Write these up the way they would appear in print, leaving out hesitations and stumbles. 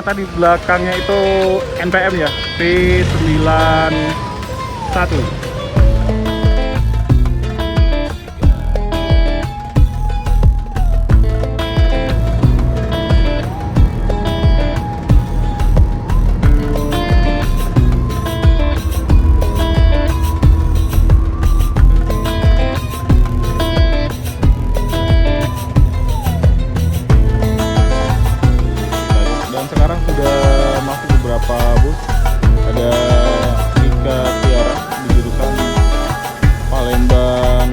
ternyata di belakangnya itu NPM ya, P91. Sekarang sudah masuk beberapa bus. Ada Rika Tiara di jurusan Palembang,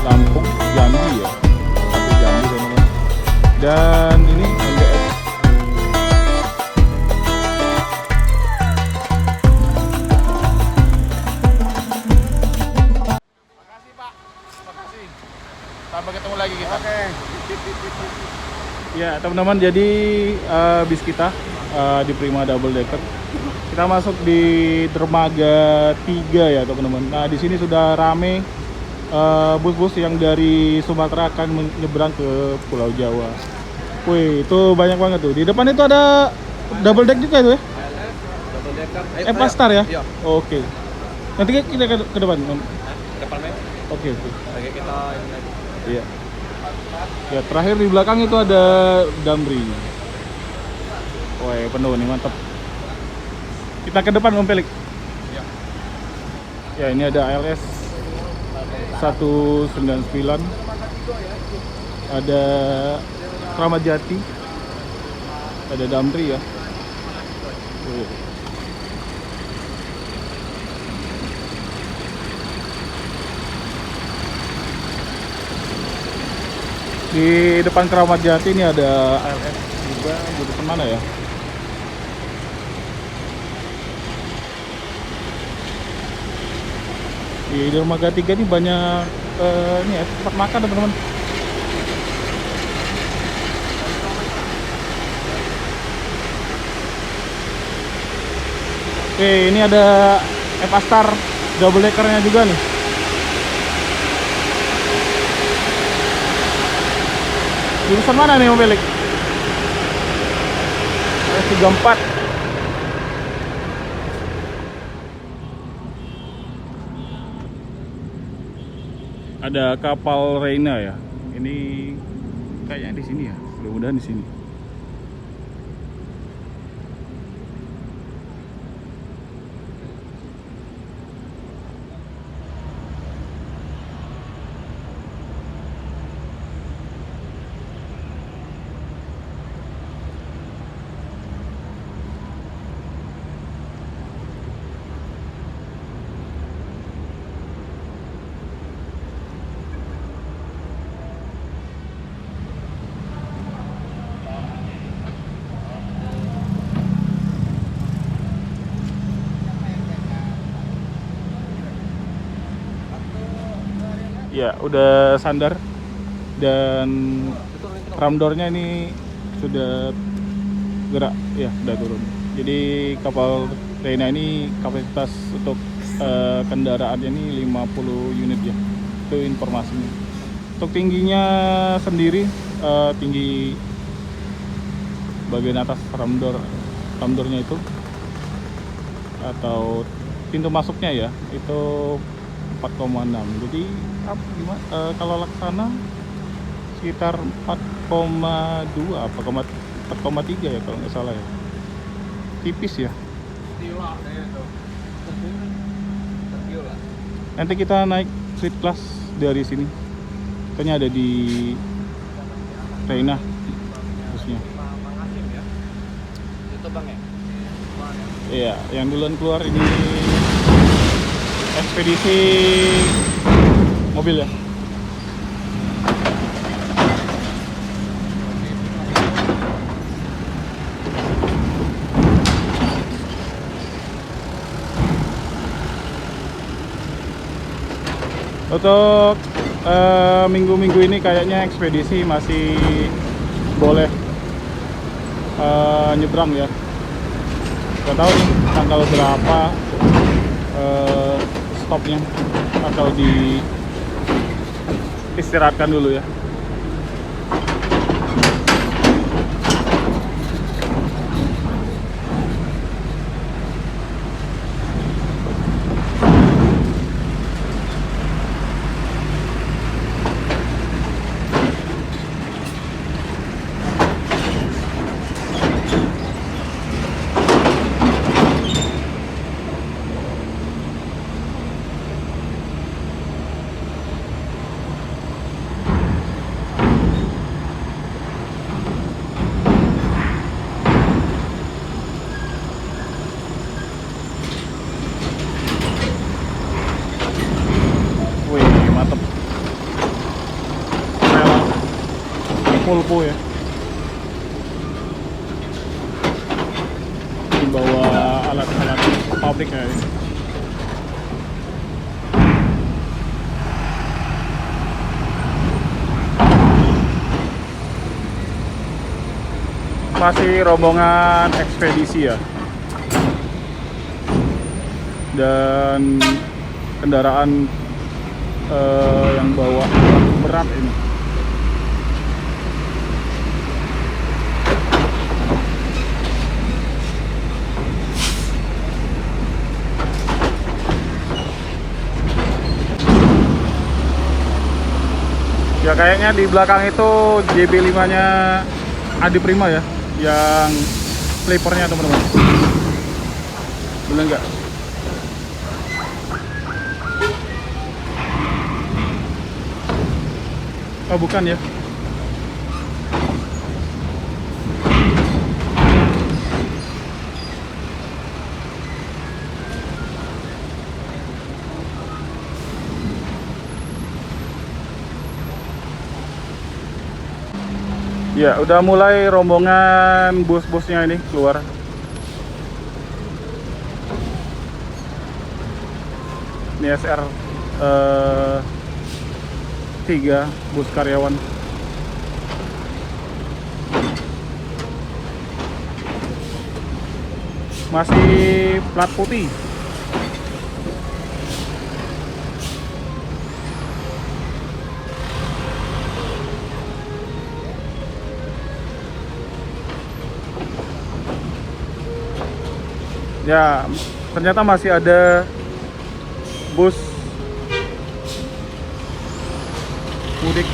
Lampung, Jambi ya, sampai Jambi teman-teman. Dan ini MBS. Makasih Pak, makasih. Sampai ketemu lagi kita. Oke. Ya teman-teman, jadi bis kita di Prima Double Decker kita masuk di dermaga 3 ya teman-teman. Nah di sini sudah rame bus-bus yang dari Sumatera akan menyeberang ke Pulau Jawa. Wih itu banyak banget tuh. Di depan itu ada double deck juga itu ya? Double decker. Pastar ya? Iya. Oke. Nanti kita ke depan. Depan men. Oke. Lagi kita ini lagi. Iya. Ya terakhir di belakang itu ada Damri. Wah penuh nih, mantap. Kita ke depan Om Pelik. Iya. Ya ini ada ALS 199. Ada Kramat Jati. Ada Damri ya. Di depan Kramat Jati ini ada ALS juga, jurusan mana ya? Di dermaga 3 ini banyak ini ya, tempat makan teman-teman. Oke, ini ada Pastar double deckernya juga nih. Jurusan mana nih Om Pelik? 34. Ada kapal Reina ya. Ini kayaknya di sini ya. Mudah-mudahan di sini. Ya udah sandar dan ramdornya ini sudah gerak ya, udah turun. Jadi kapal Reina ini kapasitas untuk kendaraannya ini 50 unit ya, itu informasinya. Untuk tingginya sendiri tinggi bagian atas ramdornya itu atau pintu masuknya ya itu 4,6. Jadi kalau laksana sekitar 4,2 apa 4,3 ya kalau nggak salah ya. Tipis ya. Nanti kita naik suite class dari sini. Katanya ada di Reina khususnya. Itu Bang ya? Iya, yang duluan keluar ini ekspedisi mobil ya. Untuk minggu-minggu ini kayaknya ekspedisi masih boleh nyebrang ya. Gak tahu nih tanggal berapa stopnya, atau di istirahatkan dulu ya. Volvo ya. Bawa alat-alat pabrik ya. Masih rombongan ekspedisi ya. Dan kendaraan yang bawa berat ini. Ya kayaknya di belakang itu JB5-nya Adi Prima ya, yang sleepernya teman-teman. Bener nggak? Oh bukan ya. Ya, udah mulai rombongan bus-busnya ini keluar. Ini SR 3 bus karyawan. Masih plat putih. Ya, ternyata masih ada bus mudik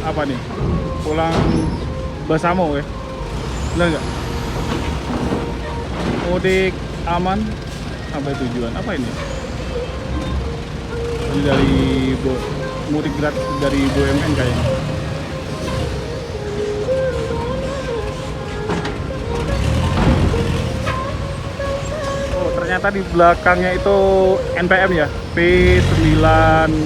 apa nih? Pulang Basamo ya. Benar nggak? Mudik aman sampai tujuan. Apa ini? Ini dari mudik gratis dari BUMN kayaknya. Ternyata di belakangnya itu NPM ya, P91.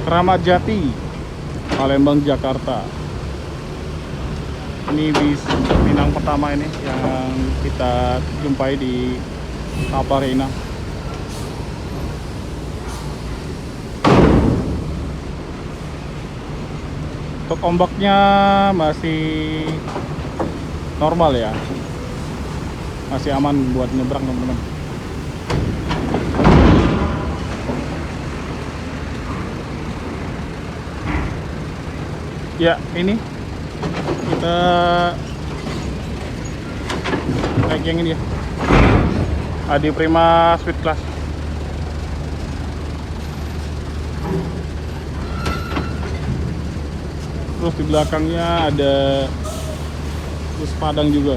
Kramat Jati, Palembang, Jakarta. Ini bis Minang pertama ini yang kita jumpai di kapal Reina. Untuk ombaknya masih normal ya, masih aman buat nyebrang teman-teman. Ya ini kita naik yang ini ya, Adi Prima Suite Class. Terus di belakangnya ada bus Padang juga.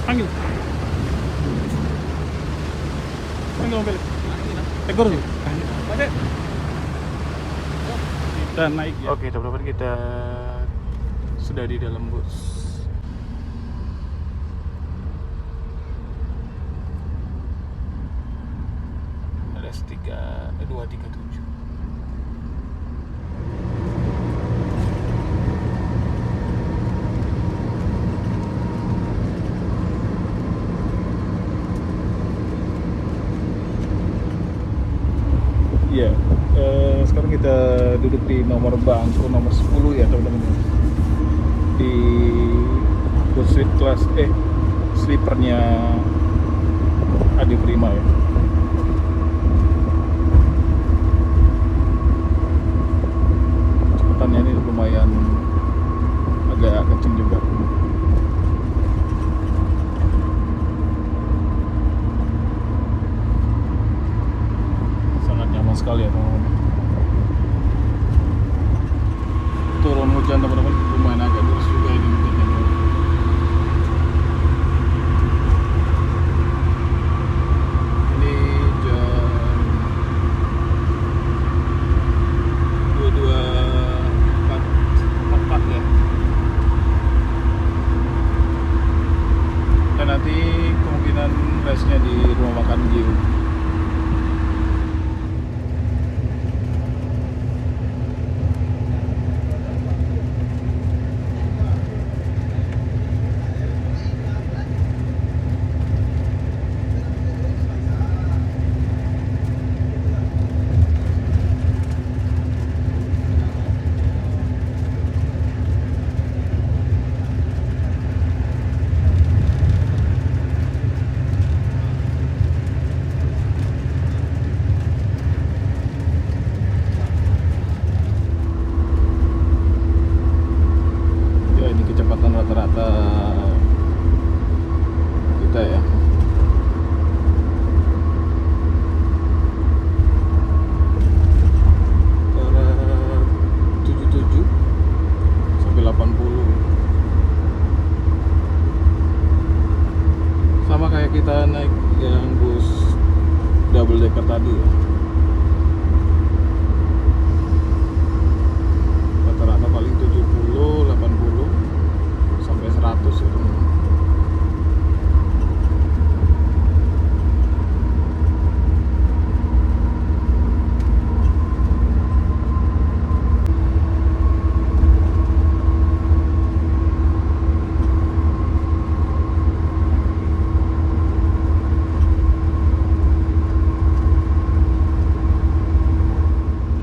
Panggil. Panggil mobil. Tegor tuh. Kita naik ya. Oke, teman-teman, kita sudah di dalam bus. S237. Ya, sekarang kita duduk di nomor bangku nomor 10 ya teman-teman, di bus suite class sleepernya Adi Prima ya. Kecepatannya ini lumayan agak kenceng juga. Sangat nyaman sekali ya teman-teman. Turun hujan teman-teman, lumayan agak deras juga ini hujannya. Ini jam 22.40. nanti kemungkinan restnya di rumah makan Gio. Rata-rata kita ya, antara 77 sampai 80, sama kayak kita naik yang bus double decker tadi ya. Rata-rata paling 70, 80 sampai 100 itu.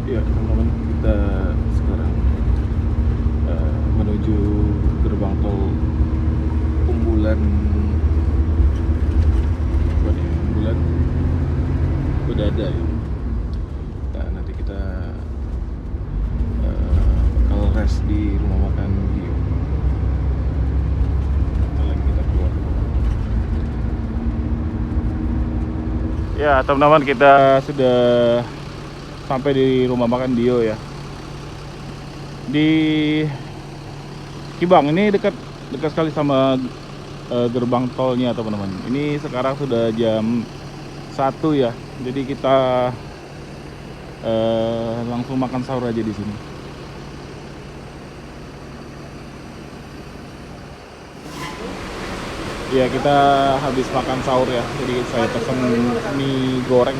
Ya teman-teman, kita sekarang menuju gerbang tol Umbulan Bedada ya. Nah, nanti kita bakal rest di rumah makan Gio. Lagi kita keluar. Ya teman-teman, kita sudah sampai di rumah makan Dio ya, di Kibang. Ini dekat sekali sama gerbang tolnya teman-teman. Ini sekarang sudah jam 1 ya, jadi kita langsung makan sahur aja di sini. Ya, kita habis makan sahur ya, jadi saya pesen mie goreng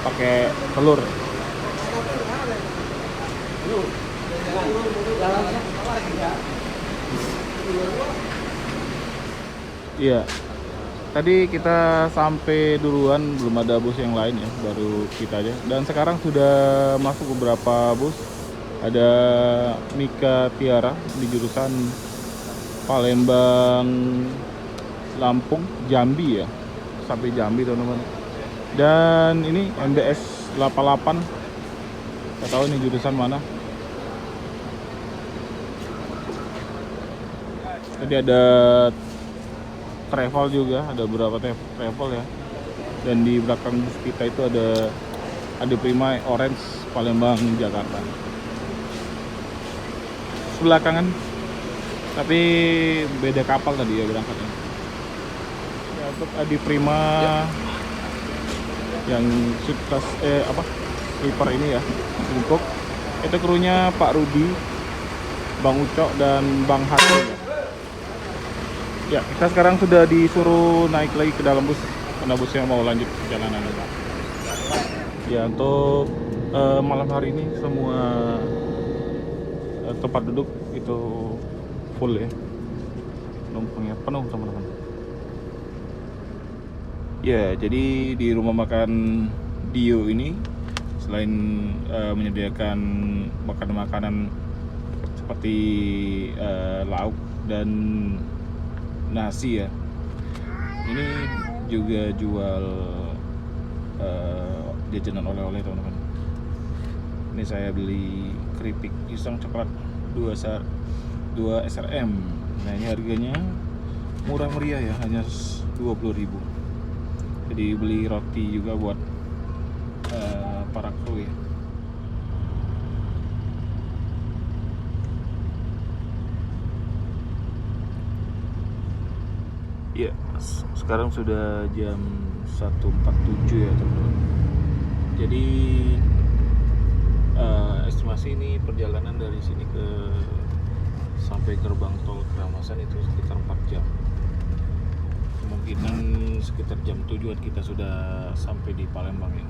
pakai telur. Iya, tadi kita sampai duluan, belum ada bus yang lain ya, baru kita aja. Dan sekarang sudah masuk beberapa bus. Ada Mika Tiara di jurusan Palembang, Lampung, Jambi ya, sampai Jambi teman-teman. Dan ini MBS 88, nggak tahu ini jurusan mana. Tadi ada travel juga, ada beberapa travel ya. Dan di belakang bus kita itu ada Prima Orange Palembang Jakarta. Sebelah kanan, tapi beda kapal tadi ya berangkatnya. Ya, untuk Adi Prima yang sukses sleeper ini ya, untuk itu krunya Pak Rudi, Bang Ucok dan Bang Hasan ya. Ya, kita sekarang sudah disuruh naik lagi ke dalam bus karena busnya mau lanjut perjalanan. Ya, untuk malam hari ini semua tempat duduk itu full ya, penumpangnya penuh teman-teman. Ya, jadi di rumah makan Dio ini selain menyediakan makanan-makanan seperti lauk dan nasi ya, ini juga jual jajanan oleh-oleh teman-teman. Ini saya beli keripik pisang coklat 2 SRM. Nah, ini harganya murah meriah ya, hanya 20.000. Jadi beli roti juga buat para kru ya. Ya, sekarang sudah jam 1.47 ya teman-teman. Jadi estimasi ini perjalanan dari sini sampai gerbang tol Keramasan itu sekitar 4 jam. sekitar jam 7 kita sudah sampai di Palembang ya.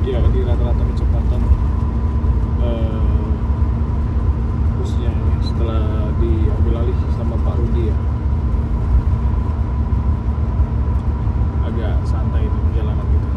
Ya, di rata-rata kecepatan busnya ini setelah diambil alih sama Pak Rudi ya, agak santai itu perjalanan kita.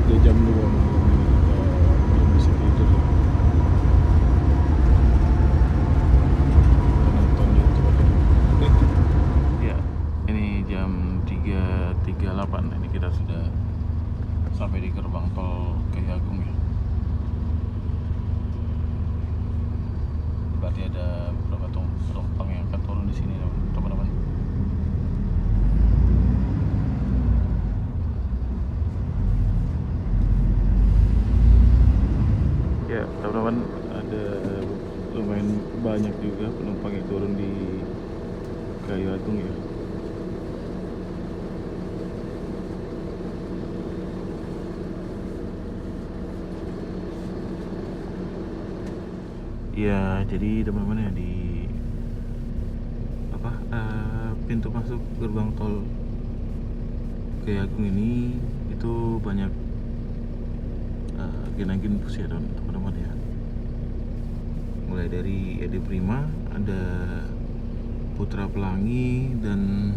Udah jam 2 malam ini kita belum bisa tidur ya. Kita nonton YouTube aja dulu. Ya, ini jam 3.38. Ini kita sudah sampai di gerbang tol Kejagung ya. Berarti ada beberapa penumpang yang akan turun di sini teman-teman. Ya teman-teman, ada lumayan banyak juga penumpang yang turun di Kayu Agung ya. Ya, jadi teman-teman ya di pintu masuk gerbang tol Kayu Agung ini itu banyak gen-gen bus ya teman-teman ya. Mulai dari Edi Prima, ada Putra Pelangi, dan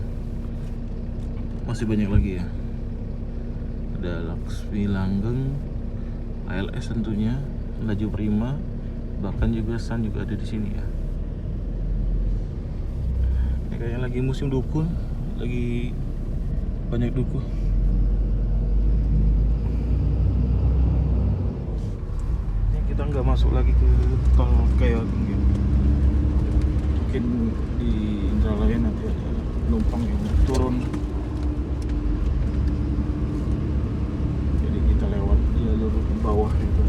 masih banyak lagi ya. Ada Laksmi Langgeng, ALS tentunya, Laju Prima, bahkan juga Sun juga ada di sini ya. Ini kayaknya lagi musim duku, lagi banyak duku. Ini kita nggak masuk lagi ke tol Kayu Agung ya. Mungkin di Indralaya nanti ada penumpang yang turun. Jadi kita lewat jalur bawah itu.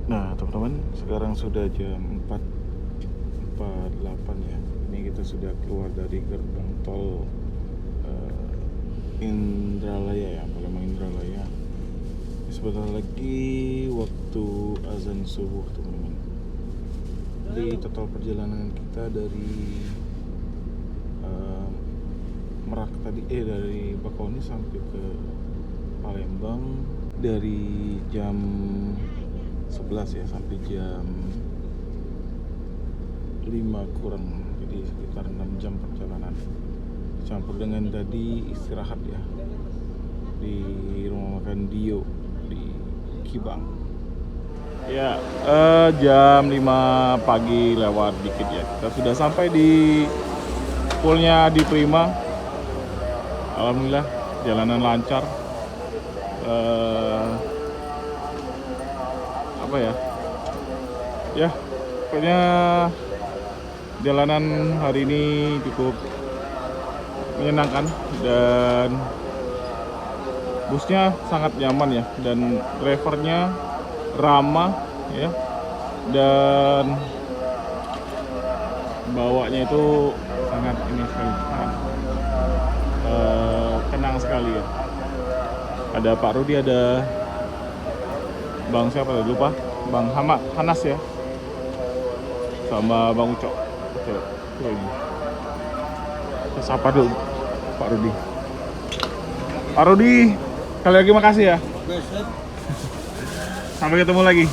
Nah teman-teman, sekarang sudah jam 4.48 ya. Ini kita sudah keluar dari gerbang tol Indralaya ya, Palembang Indralaya. Ini sebentar lagi waktu azan subuh teman-teman. Jadi total perjalanan kita dari Merak tadi dari Bakauheni sampai ke Palembang dari jam 11 ya sampai jam 5 kurang, jadi sekitar 6 jam perjalanan, campur dengan tadi istirahat ya di rumah makan Dio di Kibang ya. Jam 5 pagi lewat dikit ya, kita sudah sampai di poolnya di Prima. Alhamdulillah jalanan lancar. Apa ya, ya pokoknya jalanan hari ini cukup menyenangkan dan busnya sangat nyaman ya, dan drivernya ramah ya, dan bawanya itu sangat ini sekali, sangat tenang sekali ya. Ada Pak Rudi, ada Bang siapa tadi lupa, Bang Hanas ya, sama Bang Ucok. Tuh ini. Kita sapa dulu Pak Rudi. Pak Rudi, sekali lagi makasih ya. Sampai ketemu lagi.